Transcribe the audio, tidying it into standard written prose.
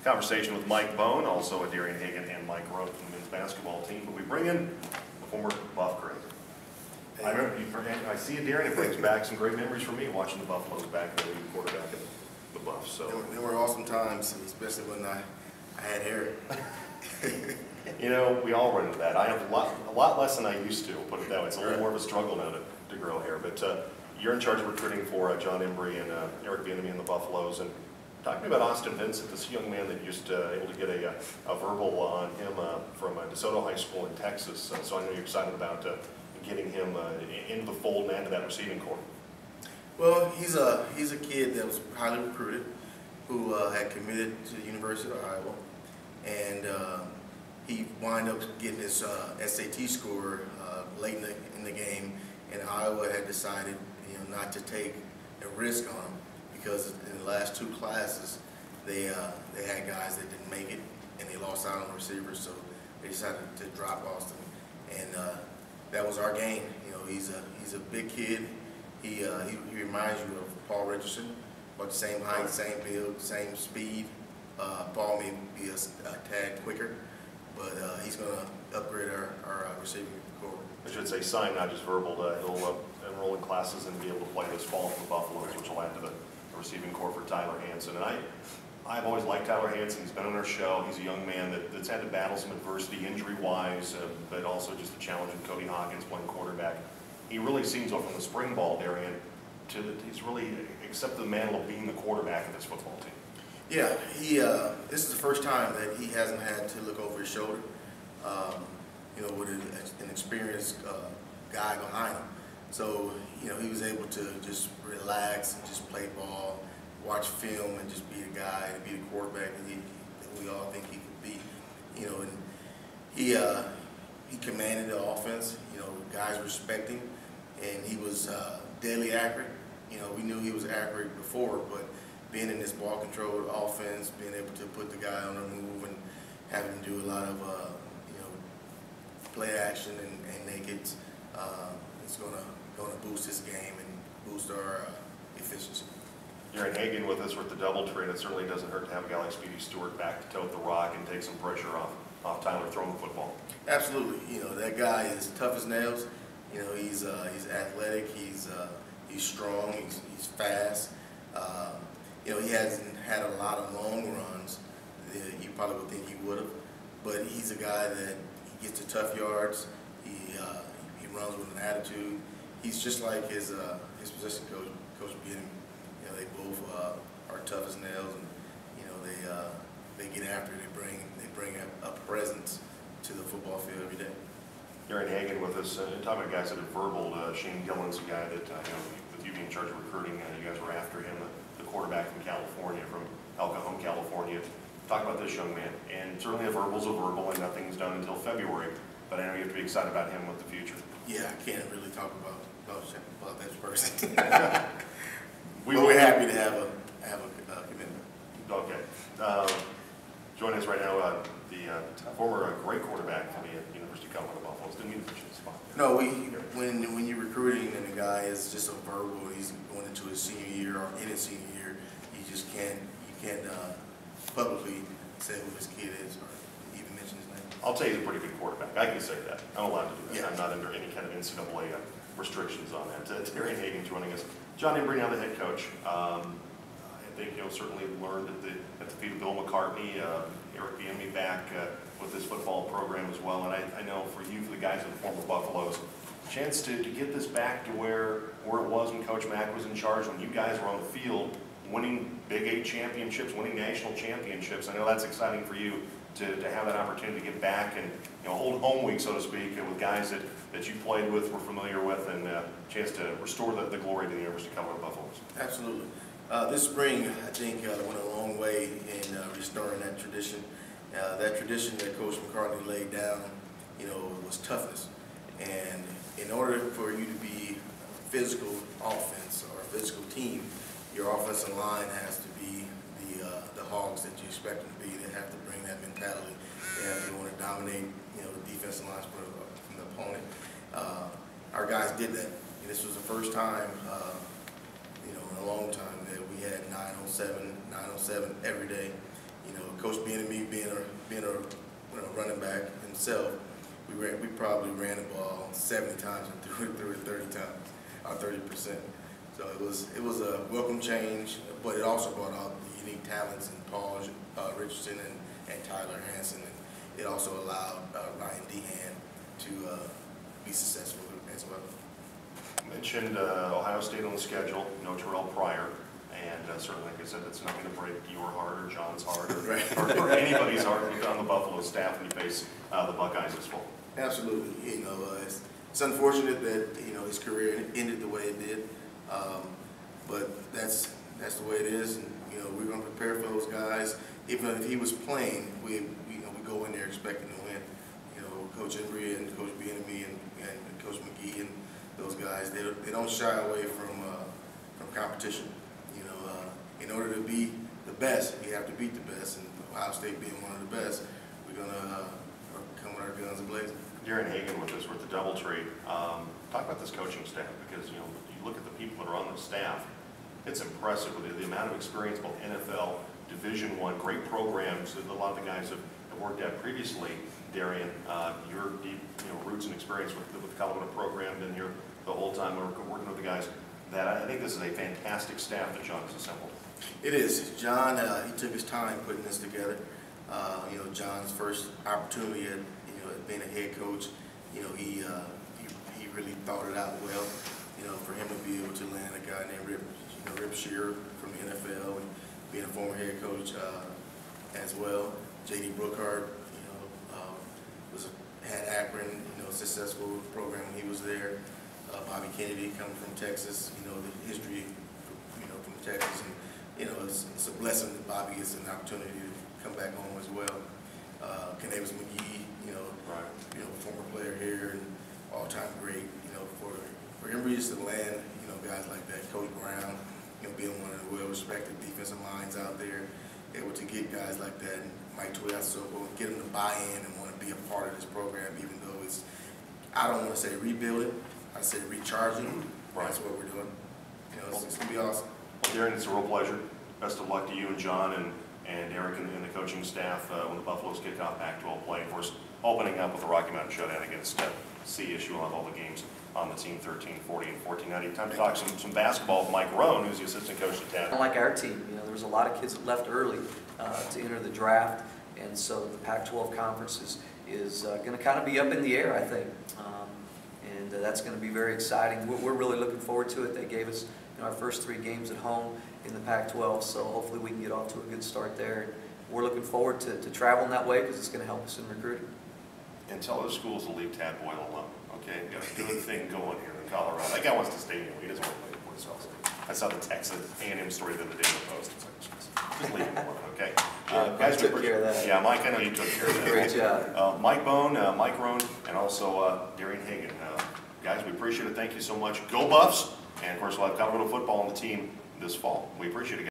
conversation with Mike Bohn, also a Darian Hagan and Mike Rohn from the men's basketball team. But we bring in the former Buff great. I remember, I see you, Darian. It brings back some great memories for me watching the Buffaloes back then, the quarterback of the Buffs. So they were awesome times, especially when I had hair. You know, we all run into that. I have a lot less than I used to, put it that way. It's a little more of a struggle now to grow hair. But you're in charge of recruiting for John Embry and Eric Bieniemy and the Buffaloes. And talk to me about Austin Vincent, this young man that used able to get a verbal on him from DeSoto High School in Texas. So I know you're excited about getting him into the fold and into that receiving corps. Well, he's a kid that was highly recruited, who had committed to the University of Iowa, and he wound up getting his SAT score late in the game, and Iowa had decided, not to take a risk on him because in the last two classes they had guys that didn't make it and they lost out on receivers, so they decided to drop Austin, and that was our game. He's a big kid. He reminds you of Paul Richardson, about the same height, same build, same speed. Paul may be a tad quicker, but he's going to upgrade our receiving corps. I should say sign, not just verbal. He'll enroll in classes and be able to play this fall for the Buffaloes, which will add to the receiving corps for Tyler Hansen. And I've always liked Tyler Hansen. He's been on our show. He's a young man that's had to battle some adversity injury-wise, but also just the challenge of Cody Hawkins playing quarterback. He really seems, from the spring ball, Darian, he's really accepted the mantle of being the quarterback of this football team. Yeah, this is the first time that he hasn't had to look over his shoulder, with an experienced guy behind him. So, he was able to just relax and just play ball, watch film, and just be the guy and be the quarterback that we all think he could be. And he commanded the offense. Guys respect him, and he was deadly accurate. We knew he was accurate before, but being in this ball-controlled offense, being able to put the guy on the move and having him do a lot of play action and nakeds, it's going to boost his game and boost our efficiency. You're in Hagan with us. We're at the DoubleTree, and it certainly doesn't hurt to have a guy like Speedy Stewart back to tote the rock and take some pressure off Tyler throwing the football. Absolutely. That guy is tough as nails. He's athletic. He's strong. He's fast. He hasn't had a lot of long runs that you probably would think he would have, but he's a guy that he gets to tough yards. He runs with an attitude. He's just like his position coach, Coach Bieniemy. They both are tough as nails, and they get after it. They bring a presence to the football field every day. You're in Hagan with us. Talking about guys that have verbal. Shane Gillen's a guy that with you being in charge of recruiting, you guys were after him, the quarterback from California, from El Cajon, California. Talk about this young man. And certainly a verbal's a verbal, and nothing's done until February. But I know you have to be excited about him with the future. Yeah, I can't really talk about that person. We're happy to have a commitment. Okay. Joining us right now, the former great quarterback for the University of Colorado Buffaloes. Didn't mean to put you in the spot. No, when you're recruiting and the guy is just a verbal, he's going into his senior year or in his senior year, you can't publicly say who his kid is or even mention his name. I'll tell you he's a pretty good quarterback. I can say that. I'm allowed to do that. Yeah. I'm not under any kind of NCAA restrictions on that. Darian Hagan joining us. John Embry, now the head coach. I think certainly learned at the feet of Bill McCartney, Eric Bieniemy back with this football program as well. And I know for you, for the guys in the former Buffaloes, chance to get this back to where it was when Coach Mack was in charge, when you guys were on the field winning Big 8 championships, winning national championships. I know that's exciting for you to have that opportunity to get back and hold home week, so to speak, with guys that you played with, were familiar with, and a chance to restore the glory to the University of Colorado Buffaloes. Absolutely. This spring, I think, went a long way in restoring that tradition. That tradition that Coach McCartney laid down, was toughness. And in order for you to be a physical offense or a physical team, your offensive line has to be the hogs that you expect them to be. They have to bring that mentality. They want to dominate, the defensive lines from the opponent. Our guys did that. And this was the first time, in a long time that we had 907 every day. You know, Coach Bieniemy being a running back himself, we probably ran the ball 70 times and threw it 30 times, or 30%. So it was a welcome change, but it also brought out the unique talents in Paul Richardson and Tyler Hansen. And it also allowed Ryan Dehan to be successful as well. You mentioned Ohio State on the schedule, no Terrell Pryor, and certainly, like I said, it's not going to break your heart or John's heart or, right. or anybody's heart on the Buffalo staff when you face the Buckeyes this fall. Absolutely. You know, it's unfortunate that his career ended the way it did, but that's the way it is. And we're going to prepare for those guys. Even if he was playing, we go in there expecting to win. Coach Embry and Coach Bieniemy and Coach McGee and those guys, they don't shy away from competition. In order to be the best, you have to beat the best. And Ohio State being one of the best, we're going to come with our guns blazing. Darian Hagan with us, we're at the Doubletree. Talk about this coaching staff, because you look at the people that are on the staff. It's impressive with the amount of experience, both NFL, Division I, great programs that a lot of the guys have worked at previously. Darian, your deep roots and experience with the Colorado program, been here the whole time working with the guys. That I think this is a fantastic staff that John has assembled. It is. John, he took his time putting this together. John's first opportunity at being a head coach, he really thought it out well. For him to be able to land a guy named Rip Shearer from the NFL and being a former head coach as well. J.D. Brookhart, had Akron, successful program when he was there. Bobby Kennedy coming from Texas, the history, from Texas, and it's a blessing that Bobby gets an opportunity to come back home as well. Kanavis McGee, former player here and all-time great. For Embry to land, guys like that, Coach Brown, being one of the well-respected defensive minds out there, able to get guys like that, and Mike Tuiaso, get them to buy in and want to be a part of this program, even though it's, I don't want to say rebuilding, I say recharging. Right. That's what we're doing. It's going to be awesome. Well, Darian, it's a real pleasure. Best of luck to you and John and Eric and the coaching staff when the Buffaloes kick off Pac-12 play. Of course, opening up with the Rocky Mountain Showdown against CSU. We'll have all the games on the team, 13, 40, and 14. Now, time to talk some basketball with Mike Rohn, who's the assistant coach at Tad. Like our team, there was a lot of kids that left early to enter the draft, and so the Pac-12 conference is going to kind of be up in the air, I think, and that's going to be very exciting. We're really looking forward to it. They gave us our first 3 games at home in the Pac-12, so hopefully we can get off to a good start there. We're looking forward to traveling that way because it's going to help us in recruiting. And tell other schools to leave Tad Boyle alone, okay? Got a good thing going here in Colorado. That guy wants to stay here. He doesn't want to play for himself. I saw the Texas A&M story the other day in the Post. It's like, just leave him alone, okay? Guys took care of that. Yeah, Mike, I know you took care of that. Great job. Mike Bohn, Mike Rohn, and also Darian Hagan. Guys, we appreciate it. Thank you so much. Go Buffs! And, of course, we'll have Colorado football on the team this fall. We appreciate it.